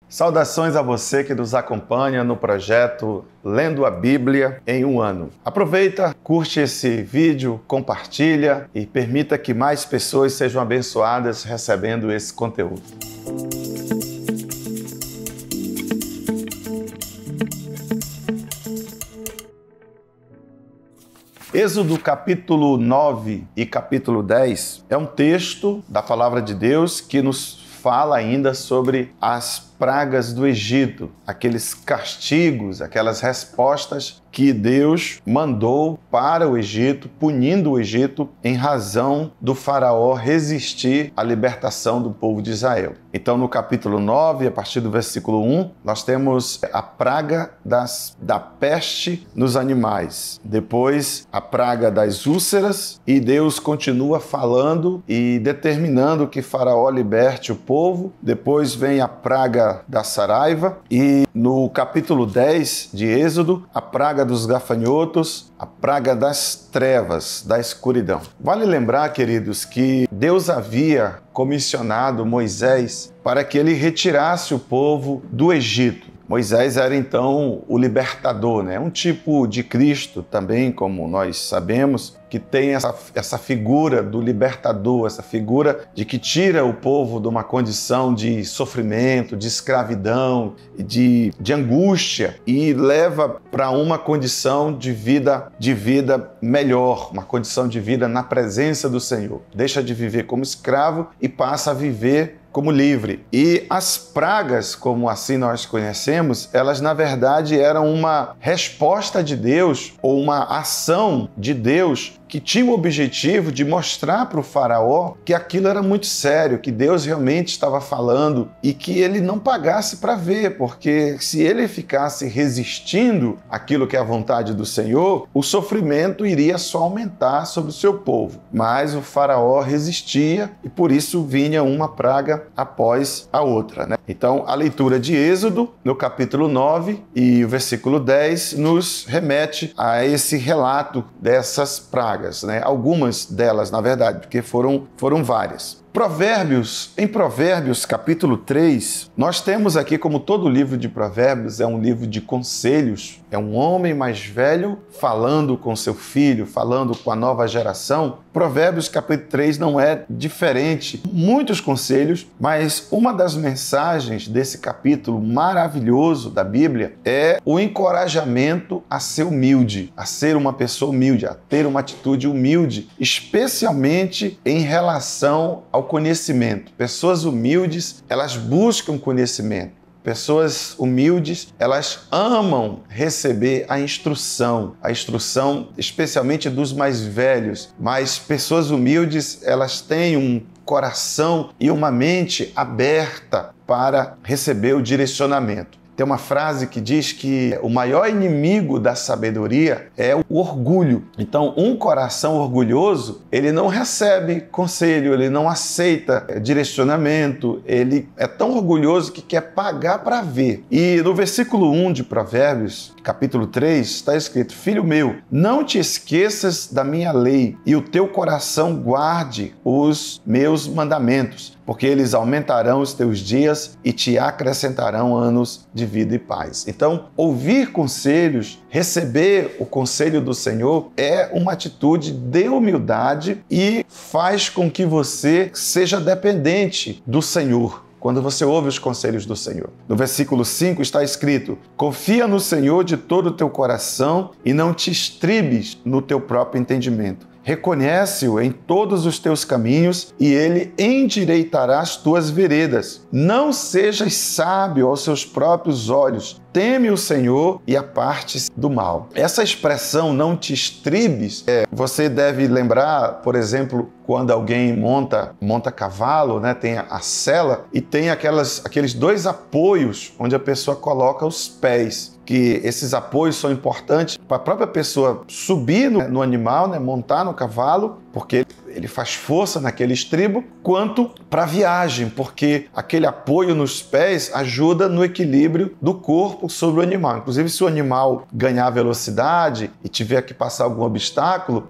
Saudações a você que nos acompanha no projeto Lendo a Bíblia em um Ano. Aproveita, curte esse vídeo, compartilha e permita que mais pessoas sejam abençoadas recebendo esse conteúdo. Êxodo capítulo 9 e capítulo 10 é um texto da palavra de Deus que nos fala ainda sobre as pragas do Egito, aqueles castigos, aquelas respostas que Deus mandou para o Egito, punindo o Egito em razão do faraó resistir à libertação do povo de Israel. Então, no capítulo 9, a partir do versículo 1, nós temos a praga da peste nos animais. Depois, a praga das úlceras, e Deus continua falando e determinando que faraó liberte o povo. Depois vem a praga da saraiva e no capítulo 10 de Êxodo, a praga dos gafanhotos, a praga das trevas, da escuridão. Vale lembrar, queridos, que Deus havia comissionado Moisés para que ele retirasse o povo do Egito. Moisés era então o libertador, né? Um tipo de Cristo também, como nós sabemos, que tem essa figura do libertador, essa figura de que tira o povo de uma condição de sofrimento, de escravidão, de angústia e leva para uma condição de vida melhor, uma condição de vida na presença do Senhor. Deixa de viver como escravo e passa a viver como livre. E as pragas, como assim nós conhecemos, elas na verdade eram uma resposta de Deus ou uma ação de Deus que tinha o objetivo de mostrar para o faraó que aquilo era muito sério, que Deus realmente estava falando e que ele não pagasse para ver, porque se ele ficasse resistindo àquilo que é a vontade do Senhor, o sofrimento iria só aumentar sobre o seu povo. Mas o faraó resistia e por isso vinha uma praga após a outra, né? Então, a leitura de Êxodo, no capítulo 9 e o versículo 10, nos remete a esse relato dessas pragas, né? Algumas delas, na verdade, porque foram várias. Em Provérbios, capítulo 3, nós temos aqui, como todo livro de Provérbios, é um livro de conselhos, é um homem mais velho falando com seu filho, falando com a nova geração. Provérbios, capítulo 3, não é diferente. Muitos conselhos, mas uma das mensagens desse capítulo maravilhoso da Bíblia é o encorajamento a ser humilde, a ser uma pessoa humilde, a ter uma atitude humilde, especialmente em relação ao conhecimento. Pessoas humildes, elas buscam conhecimento. Pessoas humildes, elas amam receber a instrução especialmente dos mais velhos, mas pessoas humildes, elas têm um coração e uma mente aberta para receber o direcionamento. Tem uma frase que diz que o maior inimigo da sabedoria é o orgulho. Então, um coração orgulhoso, ele não recebe conselho, ele não aceita direcionamento, ele é tão orgulhoso que quer pagar para ver. E no versículo 1 de Provérbios, capítulo 3, está escrito: Filho meu, não te esqueças da minha lei e o teu coração guarde os meus mandamentos, porque eles aumentarão os teus dias e te acrescentarão anos de vida e paz. Então, ouvir conselhos, receber o conselho do Senhor é uma atitude de humildade e faz com que você seja dependente do Senhor. Quando você ouve os conselhos do Senhor. No versículo 5 está escrito: Confia no Senhor de todo o teu coração e não te estribes no teu próprio entendimento. Reconhece-o em todos os teus caminhos e ele endireitará as tuas veredas. Não sejas sábio aos seus próprios olhos. Teme o Senhor e aparte-se do mal. Essa expressão, não te estribes, você deve lembrar, por exemplo, quando alguém monta cavalo, né? Tem a sela e tem aqueles dois apoios onde a pessoa coloca os pés. Que esses apoios são importantes para a própria pessoa subir no animal, né? Montar no cavalo, porque ele faz força naquele estribo, quanto para a viagem, porque aquele apoio nos pés ajuda no equilíbrio do corpo sobre o animal. Inclusive, se o animal ganhar velocidade e tiver que passar algum obstáculo,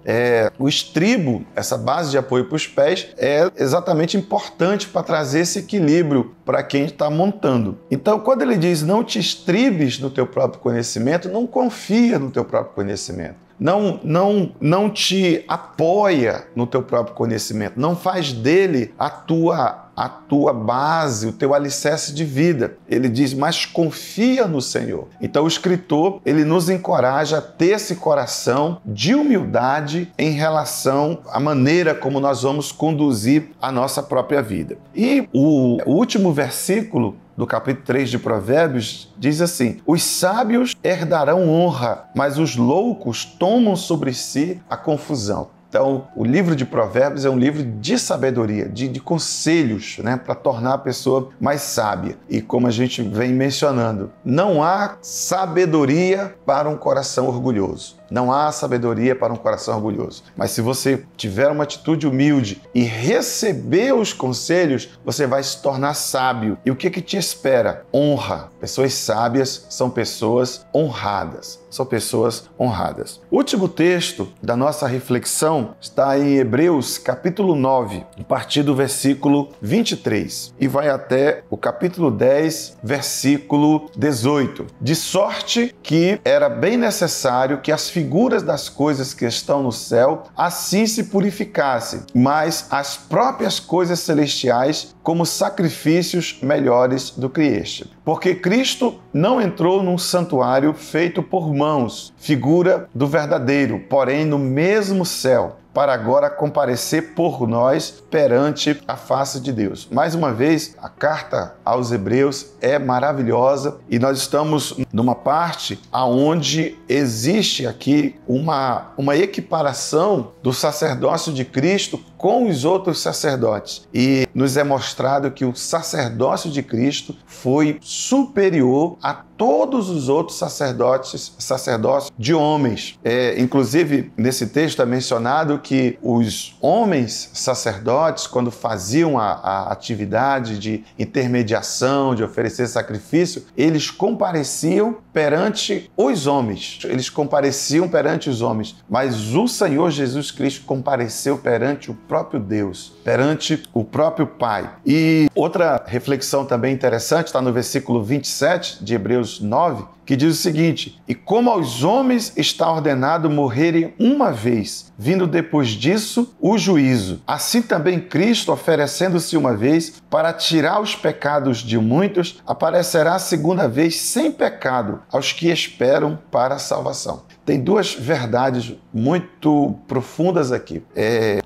o estribo, essa base de apoio para os pés, é exatamente importante para trazer esse equilíbrio para quem está montando. Então, quando ele diz não te estribes no teu próprio conhecimento, não confia no teu próprio conhecimento. Não te apoia no teu próprio conhecimento. Não faz dele a tua base, o teu alicerce de vida. Ele diz, mas confia no Senhor. Então o escritor, ele nos encoraja a ter esse coração de humildade em relação à maneira como nós vamos conduzir a nossa própria vida. E o último versículo do capítulo 3 de Provérbios diz assim: os sábios herdarão honra, mas os loucos tomam sobre si a confusão. Então, o livro de Provérbios é um livro de sabedoria, de conselhos, né, para tornar a pessoa mais sábia. E como a gente vem mencionando, não há sabedoria para um coração orgulhoso. Não há sabedoria para um coração orgulhoso. Mas se você tiver uma atitude humilde e receber os conselhos, você vai se tornar sábio. E o que te espera? Honra. Pessoas sábias são pessoas honradas. São pessoas honradas. O último texto da nossa reflexão está em Hebreus, capítulo 9, a partir do versículo 23, e vai até o capítulo 10, versículo 18. De sorte que era bem necessário que as figuras das coisas que estão no céu assim se purificassem, mas as próprias coisas celestiais como sacrifícios melhores do que este. Porque Cristo não entrou num santuário feito por mãos, figura do verdadeiro, porém no mesmo céu, para agora comparecer por nós perante a face de Deus. Mais uma vez, a carta aos Hebreus é maravilhosa e nós estamos numa parte onde existe aqui uma equiparação do sacerdócio de Cristo com os outros sacerdotes. E nos é mostrado que o sacerdócio de Cristo foi superior a todos os outros sacerdócios de homens. Inclusive, nesse texto é mencionado que os homens sacerdotes, quando faziam a atividade de intermediação, de oferecer sacrifício, eles compareciam perante os homens. Eles compareciam perante os homens. Mas o Senhor Jesus Cristo compareceu perante o próprio Deus, perante o próprio Pai. E outra reflexão também interessante está no versículo 27 de Hebreus 9, que diz o seguinte: e como aos homens está ordenado morrerem uma vez, vindo depois disso o juízo, assim também Cristo, oferecendo-se uma vez para tirar os pecados de muitos, aparecerá a segunda vez sem pecado aos que esperam para a salvação. Tem duas verdades muito profundas aqui.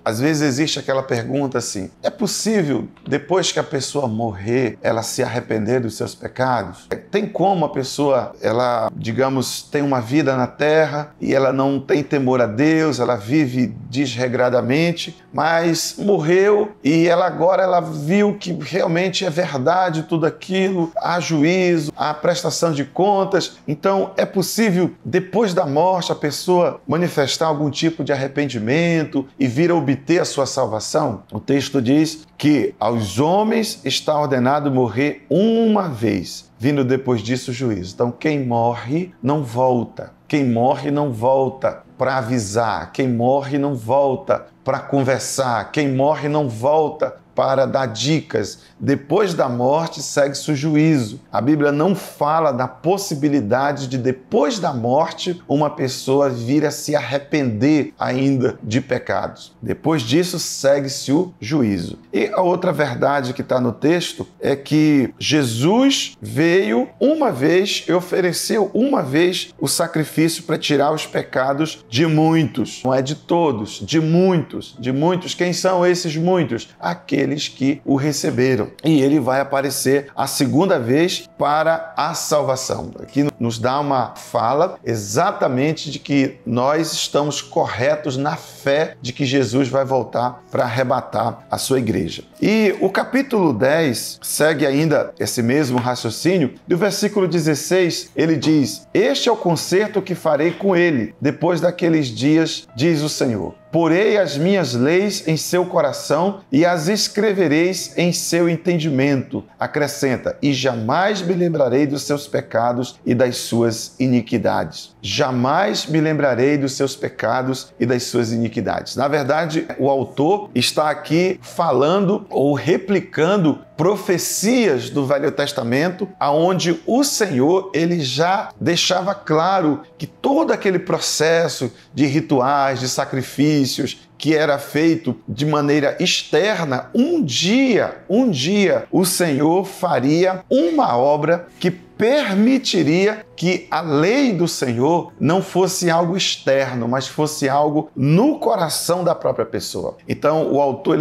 Às vezes existe aquela pergunta assim: é possível, depois que a pessoa morrer, ela se arrepender dos seus pecados? Tem como a pessoa, ela, digamos, tem uma vida na terra e ela não tem temor a Deus, ela vive desregradamente, mas morreu e agora ela viu que realmente é verdade tudo aquilo, há juízo, há prestação de contas. Então, é possível, depois da morte, a pessoa manifestar algum tipo de arrependimento e vir a obter a sua salvação? O texto diz que aos homens está ordenado morrer uma vez, vindo depois disso o juízo. Então, quem morre não volta. Quem morre não volta para avisar. Quem morre não volta para conversar. Quem morre não volta para dar dicas. Depois da morte segue-se o juízo. A Bíblia não fala da possibilidade de, depois da morte, uma pessoa vir a se arrepender ainda de pecados. Depois disso segue-se o juízo. E a outra verdade que está no texto é que Jesus veio uma vez e ofereceu uma vez o sacrifício para tirar os pecados de muitos. Não é de todos, de muitos. De muitos. Quem são esses muitos? Aqueles que o receberam. E ele vai aparecer a segunda vez para a salvação. Aqui nos dá uma fala exatamente de que nós estamos corretos na fé de que Jesus vai voltar para arrebatar a sua igreja. E o capítulo 10 segue ainda esse mesmo raciocínio. Do versículo 16, ele diz: "Este é o concerto que farei com ele, depois daqueles dias, diz o Senhor. Porei as minhas leis em seu coração e as escrevereis em seu entendimento." Acrescenta: "E jamais me lembrarei dos seus pecados e das suas iniquidades." Jamais me lembrarei dos seus pecados e das suas iniquidades. Na verdade, o autor está aqui falando ou replicando profecias do Velho Testamento, aonde o Senhor ele já deixava claro que todo aquele processo de rituais, de sacrifícios, que era feito de maneira externa, um dia o Senhor faria uma obra que permitiria que a lei do Senhor não fosse algo externo, mas fosse algo no coração da própria pessoa. Então, o autor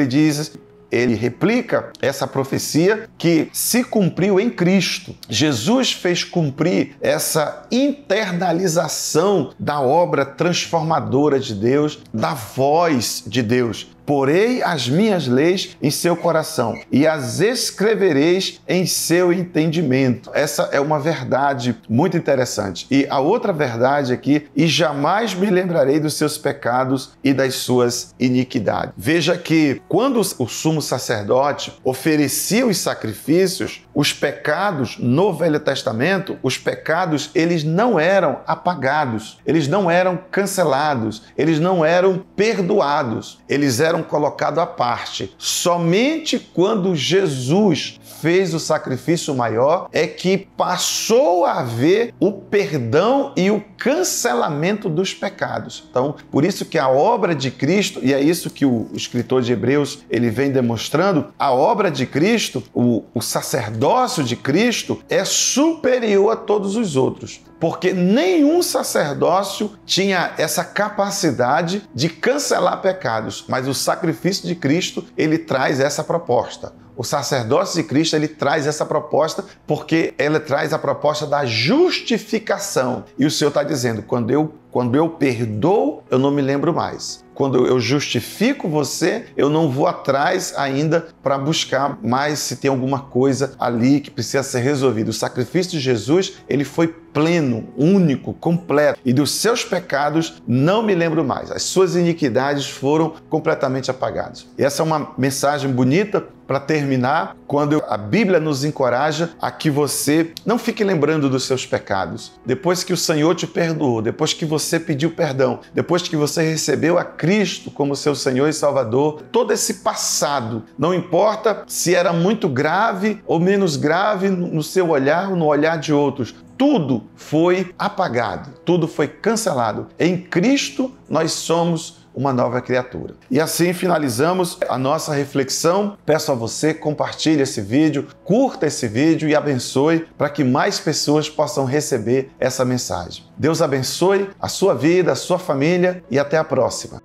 ele replica essa profecia que se cumpriu em Cristo. Jesus fez cumprir essa internalização da obra transformadora de Deus, da voz de Deus. Porei as minhas leis em seu coração e as escrevereis em seu entendimento. Essa é uma verdade muito interessante. E a outra verdade aqui: e jamais me lembrarei dos seus pecados e das suas iniquidades. Veja que quando o sumo sacerdote oferecia os sacrifícios, os pecados no Velho Testamento, os pecados, eles não eram apagados, eles não eram cancelados, eles não eram perdoados, eles eram colocados à parte. Somente quando Jesus fez o sacrifício maior é que passou a haver o perdão e o cancelamento dos pecados. Então, por isso que a obra de Cristo, e é isso que o escritor de Hebreus ele vem demonstrando, a obra de Cristo, o sacerdócio de Cristo é superior a todos os outros. Porque nenhum sacerdócio tinha essa capacidade de cancelar pecados, mas o sacrifício de Cristo, ele traz essa proposta. O sacerdócio de Cristo, ele traz essa proposta porque ele traz a proposta da justificação. E o Senhor está dizendo: quando eu perdoo, eu não me lembro mais. Quando eu justifico você, eu não vou atrás ainda para buscar mais se tem alguma coisa ali que precisa ser resolvida. O sacrifício de Jesus, ele foi pleno, único, completo. E dos seus pecados não me lembro mais. As suas iniquidades foram completamente apagadas. E essa é uma mensagem bonita para terminar, quando a Bíblia nos encoraja a que você não fique lembrando dos seus pecados. Depois que o Senhor te perdoou, depois que você pediu perdão, depois que você recebeu a Cristo como seu Senhor e Salvador, todo esse passado, não importa se era muito grave ou menos grave no seu olhar ou no olhar de outros, tudo foi apagado, tudo foi cancelado. Em Cristo nós somos uma nova criatura. E assim finalizamos a nossa reflexão. Peço a você, compartilhe esse vídeo, curta esse vídeo e abençoe para que mais pessoas possam receber essa mensagem. Deus abençoe a sua vida, a sua família e até a próxima.